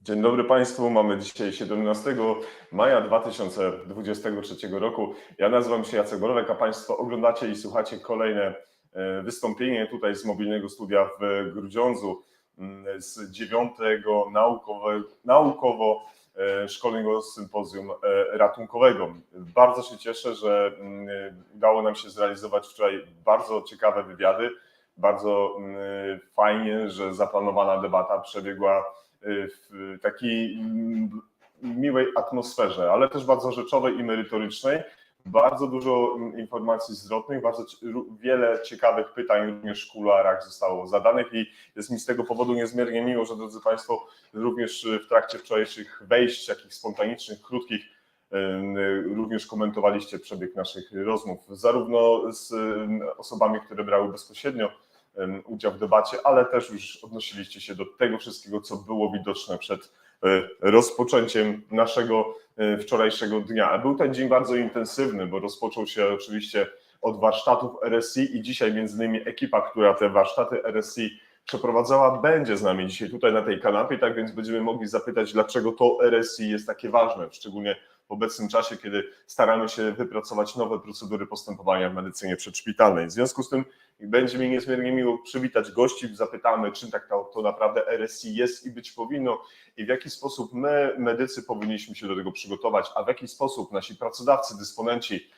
Dzień dobry Państwu, mamy dzisiaj 17 maja 2023 roku. Ja nazywam się Jacek Borowek, a Państwo oglądacie i słuchacie kolejne wystąpienie tutaj z mobilnego studia w Grudziądzu z 9. naukowo-szkolnego sympozjum ratunkowego. Bardzo się cieszę, że udało nam się zrealizować wczoraj bardzo ciekawe wywiady. Bardzo fajnie, że zaplanowana debata przebiegła w takiej miłej atmosferze, ale też bardzo rzeczowej i merytorycznej. Bardzo dużo informacji zwrotnych, bardzo wiele ciekawych pytań również w kuluarach zostało zadanych i jest mi z tego powodu niezmiernie miło, że drodzy Państwo, również w trakcie wczorajszych wejść, takich spontanicznych, krótkich, również komentowaliście przebieg naszych rozmów, zarówno z osobami, które brały bezpośrednio udział w debacie, ale też już odnosiliście się do tego wszystkiego, co było widoczne przed rozpoczęciem naszego wczorajszego dnia. Był ten dzień bardzo intensywny, bo rozpoczął się oczywiście od warsztatów RSI i dzisiaj między innymi ekipa, która te warsztaty RSI przeprowadzała, będzie z nami dzisiaj tutaj na tej kanapie, tak więc będziemy mogli zapytać, dlaczego to RSI jest takie ważne, szczególnie w obecnym czasie, kiedy staramy się wypracować nowe procedury postępowania w medycynie przedszpitalnej. W związku z tym będzie mi niezmiernie miło przywitać gości, zapytamy, czym tak to naprawdę RSI jest i być powinno i w jaki sposób my, medycy, powinniśmy się do tego przygotować, a w jaki sposób nasi pracodawcy, dysponenci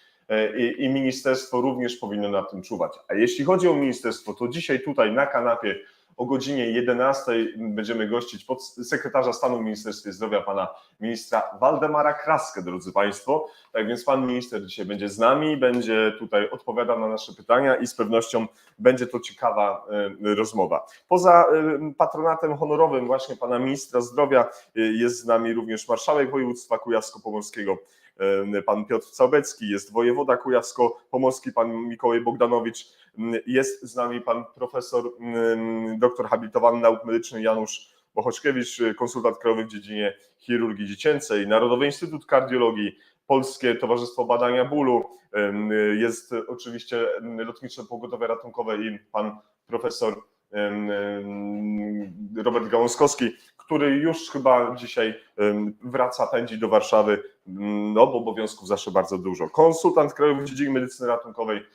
i ministerstwo również powinno nad tym czuwać. A jeśli chodzi o ministerstwo, to dzisiaj tutaj na kanapie o godzinie 11 będziemy gościć podsekretarza stanu w Ministerstwie Zdrowia, pana ministra Waldemara Kraskę, drodzy Państwo. Tak więc pan minister dzisiaj będzie z nami, będzie tutaj odpowiadał na nasze pytania i z pewnością będzie to ciekawa rozmowa. Poza patronatem honorowym właśnie pana ministra zdrowia jest z nami również marszałek województwa kujawsko-pomorskiego, pan Piotr Całbecki, jest wojewoda kujawsko-pomorski, pan Mikołaj Bogdanowicz, jest z nami pan profesor, doktor habilitowany nauk medycznych Janusz Bohoczkiewicz, konsultant krajowy w dziedzinie chirurgii dziecięcej, Narodowy Instytut Kardiologii, Polskie Towarzystwo Badania Bólu, jest oczywiście Lotnicze Pogotowie Ratunkowe i pan profesor Robert Gałązkowski, który już chyba dzisiaj wraca, pędzi do Warszawy, no bo obowiązków zawsze bardzo dużo. Konsultant krajowy w dziedzinie medycyny ratunkowej,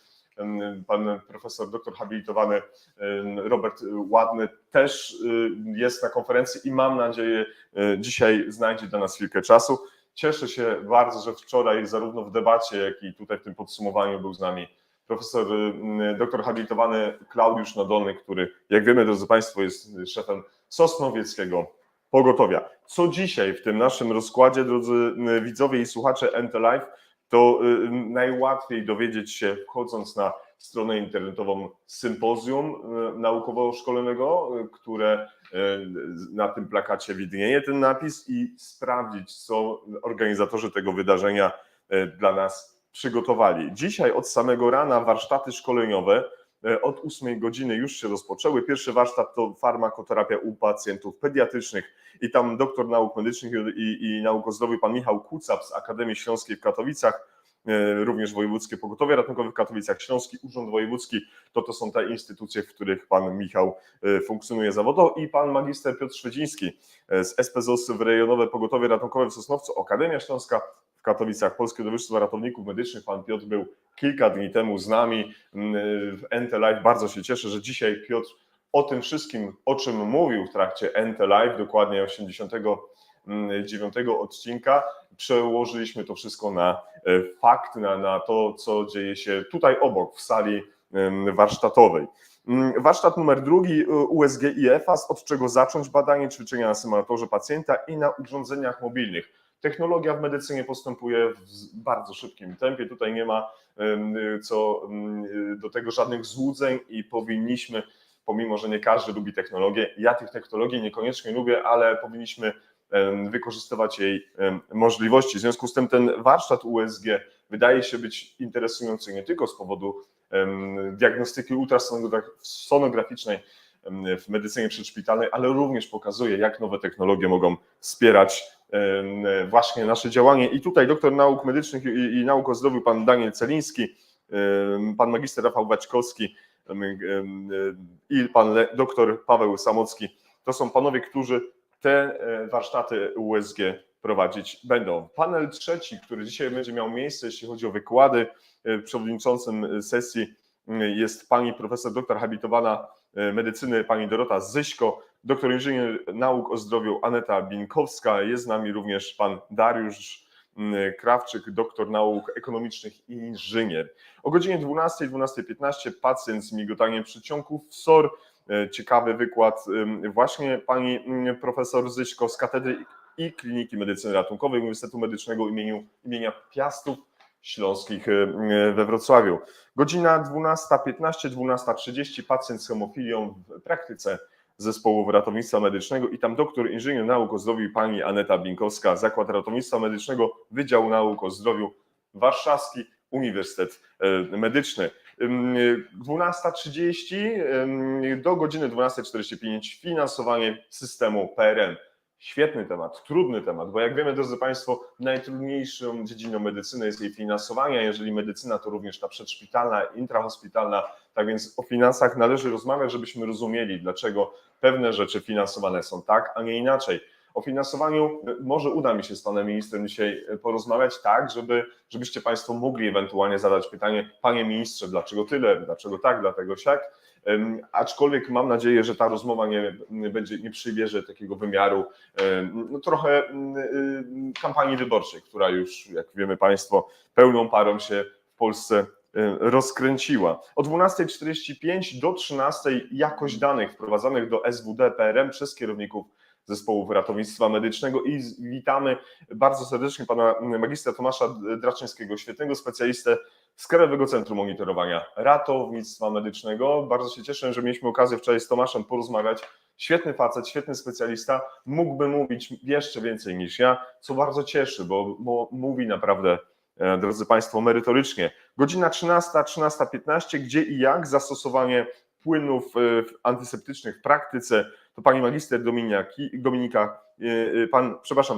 pan profesor doktor habilitowany Robert Ładny też jest na konferencji i mam nadzieję dzisiaj znajdzie dla nas chwilkę czasu. Cieszę się bardzo, że wczoraj zarówno w debacie, jak i tutaj w tym podsumowaniu był z nami profesor doktor habilitowany Klaudiusz Nadolny, który, jak wiemy, drodzy Państwo, jest szefem Sosnowieckiego Pogotowia. Co dzisiaj w tym naszym rozkładzie, drodzy widzowie i słuchacze NT Live, to najłatwiej dowiedzieć się, wchodząc na stronę internetową sympozjum naukowo-szkolnego, które na tym plakacie widnieje ten napis, i sprawdzić, co organizatorzy tego wydarzenia dla nas przygotowali. Dzisiaj od samego rana warsztaty szkoleniowe od 8 godziny już się rozpoczęły. Pierwszy warsztat to farmakoterapia u pacjentów pediatrycznych i tam doktor nauk medycznych i nauk o zdrowiu pan Michał Kucap z Akademii Śląskiej w Katowicach, również Wojewódzkie Pogotowie Ratunkowe w Katowicach, Śląski Urząd Wojewódzki, to są te instytucje, w których pan Michał funkcjonuje zawodowo, i pan magister Piotr Szwedziński z SPZOS w Rejonowe Pogotowie Ratunkowe w Sosnowcu, Akademia Śląska w Katowicach, Polskie Towarzystwo Ratowników Medycznych. Pan Piotr był kilka dni temu z nami w NT Live. Bardzo się cieszę, że dzisiaj Piotr o tym wszystkim, o czym mówił w trakcie NT Live, dokładnie 89 odcinka, przełożyliśmy to wszystko na fakt, na to, co dzieje się tutaj obok, w sali warsztatowej. Warsztat numer 2, USG i EFAS, od czego zacząć badanie, ćwiczenia na symulatorze pacjenta i na urządzeniach mobilnych. Technologia w medycynie postępuje w bardzo szybkim tempie, tutaj nie ma co do tego żadnych złudzeń i powinniśmy, pomimo że nie każdy lubi technologię, ja tych technologii niekoniecznie lubię, ale powinniśmy wykorzystywać jej możliwości. W związku z tym ten warsztat USG wydaje się być interesujący nie tylko z powodu diagnostyki ultrasonograficznej w medycynie przedszpitalnej, ale również pokazuje, jak nowe technologie mogą wspierać właśnie nasze działanie. I tutaj doktor nauk medycznych i nauk o zdrowiu pan Daniel Celiński, pan magister Rafał Waćkowski i pan doktor Paweł Samocki to są panowie, którzy te warsztaty USG prowadzić będą. Panel trzeci, który dzisiaj będzie miał miejsce, jeśli chodzi o wykłady, przewodniczącym sesji jest pani profesor doktor habilitowana medycyny pani Dorota Zyśko, doktor inżynier nauk o zdrowiu Aneta Binkowska, jest z nami również pan Dariusz Krawczyk, doktor nauk ekonomicznych i inżynier. O godzinie 12, 12:15 pacjent z migotaniem przedsionków SOR. Ciekawy wykład właśnie pani profesor Zyśko z Katedry i Kliniki Medycyny Ratunkowej Uniwersytetu Medycznego imienia Piastów Śląskich we Wrocławiu. Godzina 12:15, 12:30 pacjent z hemofilią w praktyce Zespołu Ratownictwa Medycznego i tam doktor inżynier nauk o zdrowiu pani Aneta Binkowska, Zakład Ratownictwa Medycznego, Wydział Nauk o Zdrowiu Warszawski Uniwersytet Medyczny. 12:30 do godziny 12:45 finansowanie systemu PRM. Świetny temat, trudny temat, bo jak wiemy, drodzy Państwo, najtrudniejszą dziedziną medycyny jest jej finansowania. Jeżeli medycyna, to również ta przedszpitalna, intrahospitalna. Tak więc o finansach należy rozmawiać, żebyśmy rozumieli, dlaczego pewne rzeczy finansowane są tak, a nie inaczej. O finansowaniu może uda mi się z panem ministrem dzisiaj porozmawiać tak, żebyście Państwo mogli ewentualnie zadać pytanie: panie ministrze, dlaczego tyle, dlaczego tak, dlatego siak. Aczkolwiek mam nadzieję, że ta rozmowa nie przybierze takiego wymiaru trochę kampanii wyborczej, która już, jak wiemy Państwo, pełną parą się w Polsce rozkręciła. O 12:45 do 13:00 jakość danych wprowadzanych do SWD PRM przez kierowników Zespołów Ratownictwa Medycznego i witamy bardzo serdecznie pana magistra Tomasza Draczyńskiego, świetnego specjalistę z Krajowego Centrum Monitorowania Ratownictwa Medycznego. Bardzo się cieszę, że mieliśmy okazję wczoraj z Tomaszem porozmawiać. Świetny facet, świetny specjalista, mógłby mówić jeszcze więcej niż ja, co bardzo cieszy, bo mówi naprawdę, drodzy Państwo, merytorycznie. Godzina 13, 13:15, gdzie i jak zastosowanie płynów antyseptycznych w praktyce, to pani magister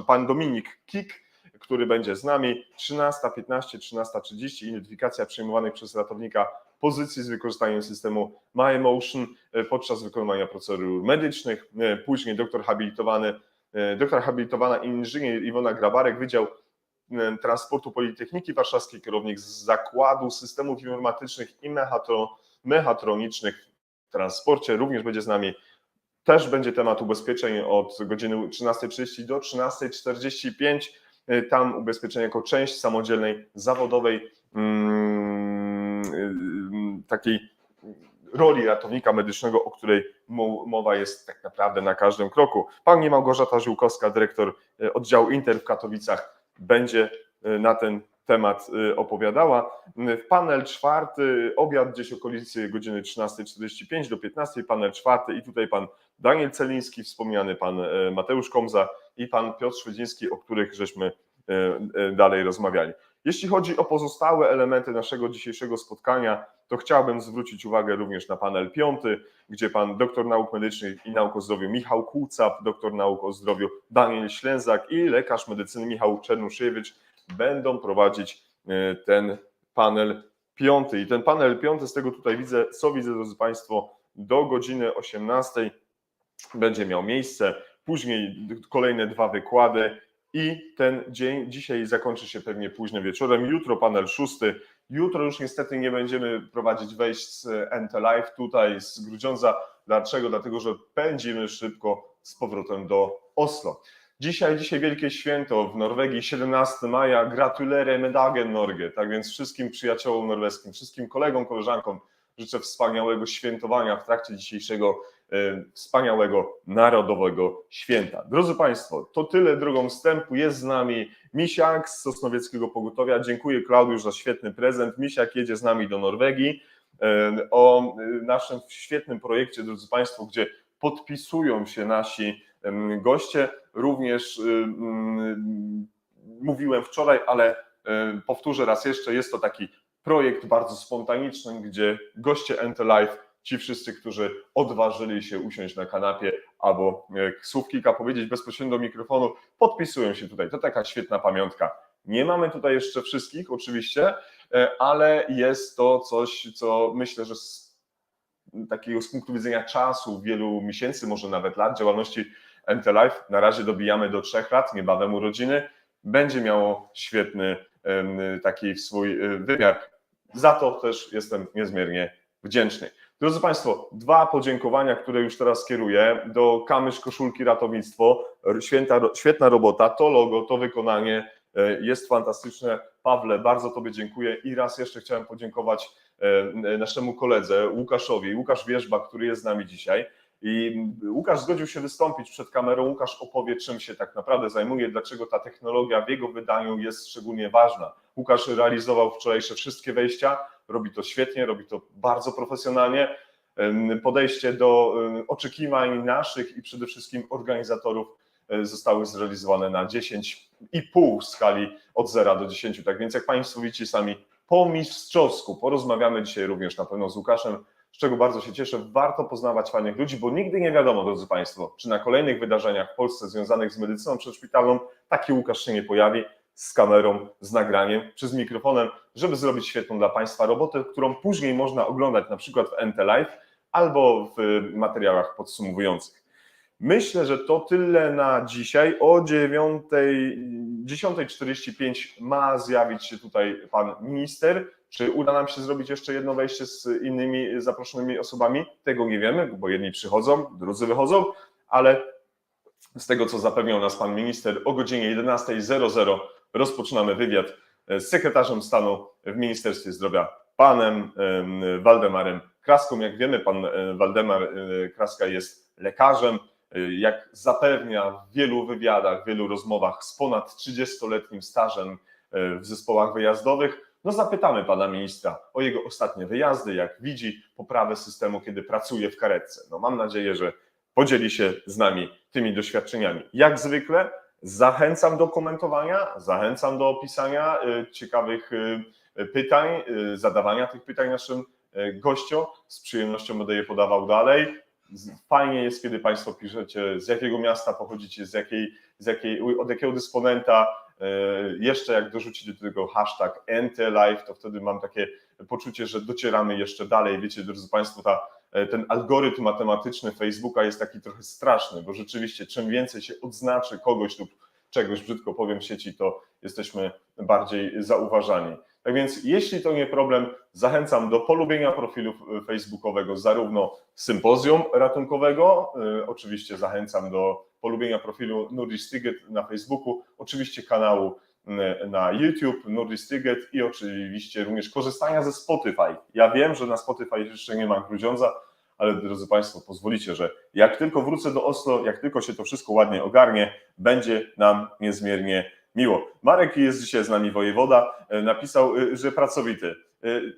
pan Dominik Kik, który będzie z nami. 13:15, 13:30 identyfikacja przyjmowanych przez ratownika pozycji z wykorzystaniem systemu MyEmotion podczas wykonywania procedur medycznych. Później doktor habilitowana inżynier Iwona Grabarek, Wydział Transportu Politechniki Warszawskiej, kierownik z Zakładu Systemów Informatycznych i Mechatronicznych w transporcie, również będzie z nami. Też będzie temat ubezpieczeń od godziny 13:30 do 13:45. Tam ubezpieczenie jako część samodzielnej, zawodowej takiej roli ratownika medycznego, o której mowa jest tak naprawdę na każdym kroku. Pani Małgorzata Ziółkowska, dyrektor oddziału Inter w Katowicach, będzie na ten temat opowiadała. Panel czwarty, obiad gdzieś okolicy godziny 13:45 do 15:00, panel czwarty i tutaj pan Daniel Celiński, wspomniany pan Mateusz Komza i pan Piotr Szwedziński, o których żeśmy dalej rozmawiali. Jeśli chodzi o pozostałe elementy naszego dzisiejszego spotkania, to chciałbym zwrócić uwagę również na panel piąty, gdzie pan doktor nauk medycznych i nauk o zdrowiu Michał Kłucap, doktor nauk o zdrowiu Daniel Ślęzak i lekarz medycyny Michał Czernuszewicz będą prowadzić ten panel piąty. I ten panel piąty, z tego tutaj widzę, drodzy Państwo, do godziny 18:00 będzie miał miejsce. Później kolejne 2 wykłady i ten dzień dzisiaj zakończy się pewnie późnym wieczorem. Jutro panel szósty. Jutro już niestety nie będziemy prowadzić wejść z NT Live tutaj z Grudziądza. Dlaczego? Dlatego, że pędzimy szybko z powrotem do Oslo. Dzisiaj wielkie święto w Norwegii, 17 maja, gratulere med dagen Norge. Tak więc wszystkim przyjaciołom norweskim, wszystkim kolegom, koleżankom życzę wspaniałego świętowania w trakcie dzisiejszego wspaniałego narodowego święta. Drodzy Państwo, to tyle drogą wstępu. Jest z nami Misiak z Sosnowieckiego Pogotowia. Dziękuję, Klaudiusz, za świetny prezent. Misiak jedzie z nami do Norwegii o naszym świetnym projekcie, drodzy Państwo, gdzie podpisują się nasi goście. Również mówiłem wczoraj, ale powtórzę raz jeszcze, jest to taki projekt bardzo spontaniczny, gdzie goście NT Live, ci wszyscy, którzy odważyli się usiąść na kanapie albo słów kilka powiedzieć bezpośrednio do mikrofonu, podpisują się tutaj. To taka świetna pamiątka. Nie mamy tutaj jeszcze wszystkich oczywiście, ale jest to coś, co myślę, że z takiego z punktu widzenia czasu, wielu miesięcy, może nawet lat działalności NT Live. Na razie dobijamy do 3 lat, niebawem urodziny. Będzie miało świetny taki swój wymiar. Za to też jestem niezmiernie wdzięczny. Drodzy Państwo, 2 podziękowania, które już teraz kieruję do Kamysz Koszulki Ratownictwo. Świetna robota, to logo, to wykonanie jest fantastyczne. Pawle, bardzo Tobie dziękuję i raz jeszcze chciałem podziękować naszemu koledze Łukaszowi, Łukasz Wierzba, który jest z nami dzisiaj. I Łukasz zgodził się wystąpić przed kamerą. Łukasz opowie, czym się tak naprawdę zajmuje, dlaczego ta technologia w jego wydaniu jest szczególnie ważna. Łukasz realizował wczorajsze wszystkie wejścia, robi to świetnie, robi to bardzo profesjonalnie. Podejście do oczekiwań naszych i przede wszystkim organizatorów zostały zrealizowane na 10,5 w skali od 0 do 10. Tak więc jak Państwo widzicie sami, po mistrzowsku porozmawiamy dzisiaj również na pewno z Łukaszem, z czego bardzo się cieszę. Warto poznawać fajnych ludzi, bo nigdy nie wiadomo, drodzy Państwo, czy na kolejnych wydarzeniach w Polsce związanych z medycyną przedszpitalną taki Łukasz się nie pojawi z kamerą, z nagraniem, czy z mikrofonem, żeby zrobić świetną dla Państwa robotę, którą później można oglądać na przykład w NT Live albo w materiałach podsumowujących. Myślę, że to tyle na dzisiaj. O 10:45 ma zjawić się tutaj pan minister. Czy uda nam się zrobić jeszcze jedno wejście z innymi zaproszonymi osobami? Tego nie wiemy, bo jedni przychodzą, drudzy wychodzą, ale z tego, co zapewniał nas pan minister, o godzinie 11:00 rozpoczynamy wywiad z sekretarzem stanu w Ministerstwie Zdrowia, panem Waldemarem Kraską. Jak wiemy, pan Waldemar Kraska jest lekarzem. Jak zapewnia w wielu wywiadach, w wielu rozmowach z ponad 30-letnim stażem w zespołach wyjazdowych, no zapytamy pana ministra o jego ostatnie wyjazdy, jak widzi poprawę systemu, kiedy pracuje w karetce. No mam nadzieję, że podzieli się z nami tymi doświadczeniami. Jak zwykle zachęcam do komentowania, zachęcam do pisania ciekawych pytań, zadawania tych pytań naszym gościom. Z przyjemnością będę je podawał dalej. Fajnie jest, kiedy Państwo piszecie, z jakiego miasta pochodzicie, od jakiego dysponenta. Jeszcze jak dorzucicie do tego hashtag NTLive, to wtedy mam takie poczucie, że docieramy jeszcze dalej. Wiecie, drodzy Państwo, ten algorytm matematyczny Facebooka jest taki trochę straszny, bo rzeczywiście czym więcej się odznaczy kogoś lub czegoś, brzydko powiem, w sieci, to jesteśmy bardziej zauważani. Tak więc jeśli to nie problem, zachęcam do polubienia profilu facebookowego zarówno sympozjum ratunkowego, oczywiście zachęcam do polubienia profilu Nurdist Ticket na Facebooku, oczywiście kanału na YouTube Nurdist Ticket i oczywiście również korzystania ze Spotify. Ja wiem, że na Spotify jeszcze nie ma Grudziądza, ale drodzy Państwo, pozwolicie, że jak tylko wrócę do Oslo, jak tylko się to wszystko ładnie ogarnie, będzie nam niezmiernie miło. Marek jest dzisiaj z nami, wojewoda, napisał, że pracowity.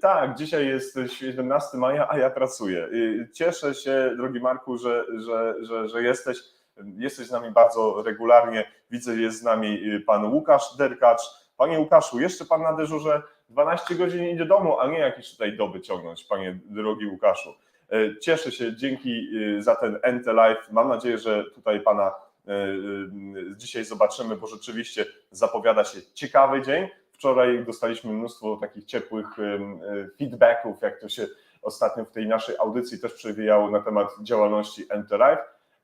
Tak, dzisiaj jest 17 maja, a ja pracuję. Cieszę się, drogi Marku, że jesteś z nami bardzo regularnie. Widzę, jest z nami pan Łukasz Derkacz. Panie Łukaszu, jeszcze pan na dyżurze 12 godzin idzie do domu, a nie jakieś tutaj doby ciągnąć, panie drogi Łukaszu. Cieszę się, dzięki za ten NT Live. Mam nadzieję, że tutaj pana dzisiaj zobaczymy, bo rzeczywiście zapowiada się ciekawy dzień. Wczoraj dostaliśmy mnóstwo takich ciepłych feedbacków, jak to się ostatnio w tej naszej audycji też przewijało na temat działalności NT Live,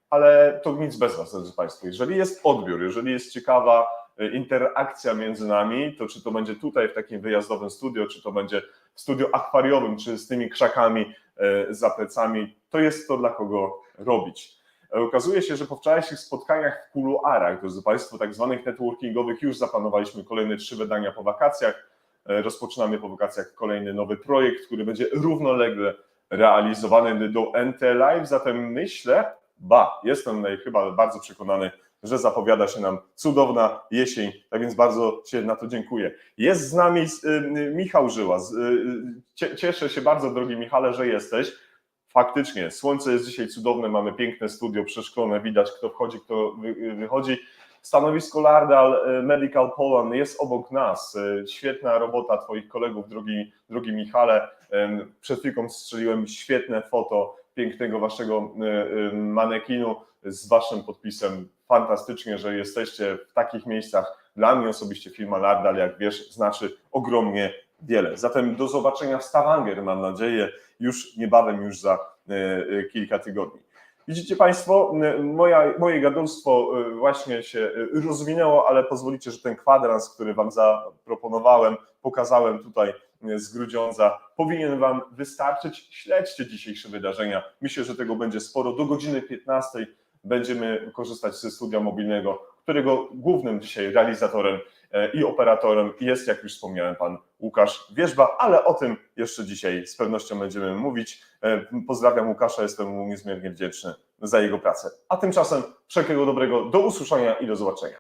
ale to nic bez was, drodzy Państwo. Jeżeli jest odbiór, jeżeli jest ciekawa interakcja między nami, to czy to będzie tutaj w takim wyjazdowym studio, czy to będzie w studio akwariowym, czy z tymi krzakami za plecami, to jest to dla kogo robić. Okazuje się, że po wczorajszych spotkaniach w kuluarach, drodzy Państwo, tak zwanych networkingowych, już zaplanowaliśmy kolejne 3 wydania po wakacjach. Rozpoczynamy po wakacjach kolejny nowy projekt, który będzie równolegle realizowany do NT Live, zatem myślę, jestem chyba bardzo przekonany, że zapowiada się nam cudowna jesień, tak więc bardzo Ci na to dziękuję. Jest z nami Michał Żyła. Cieszę się bardzo, drogi Michale, że jesteś. Faktycznie, słońce jest dzisiaj cudowne, mamy piękne studio przeszklone, widać kto wchodzi, kto wychodzi. Stanowisko Lardal Medical Poland jest obok nas. Świetna robota Twoich kolegów, drogi Michale. Przed chwilą strzeliłem świetne foto pięknego Waszego manekinu z Waszym podpisem. Fantastycznie, że jesteście w takich miejscach. Dla mnie osobiście firma Lardal, jak wiesz, znaczy ogromnie wiele. Zatem do zobaczenia w Stavanger, mam nadzieję, już niebawem, już za kilka tygodni. Widzicie Państwo, moje gadulstwo właśnie się rozwinęło, ale pozwolicie, że ten kwadrans, który Wam zaproponowałem, pokazałem tutaj z Grudziądza, powinien Wam wystarczyć. Śledźcie dzisiejsze wydarzenia. Myślę, że tego będzie sporo. Do godziny 15 będziemy korzystać ze studia mobilnego, którego głównym dzisiaj realizatorem i operatorem jest, jak już wspomniałem, pan Łukasz Wierzba, ale o tym jeszcze dzisiaj z pewnością będziemy mówić. Pozdrawiam Łukasza, jestem mu niezmiernie wdzięczny za jego pracę. A tymczasem wszelkiego dobrego, do usłyszenia i do zobaczenia.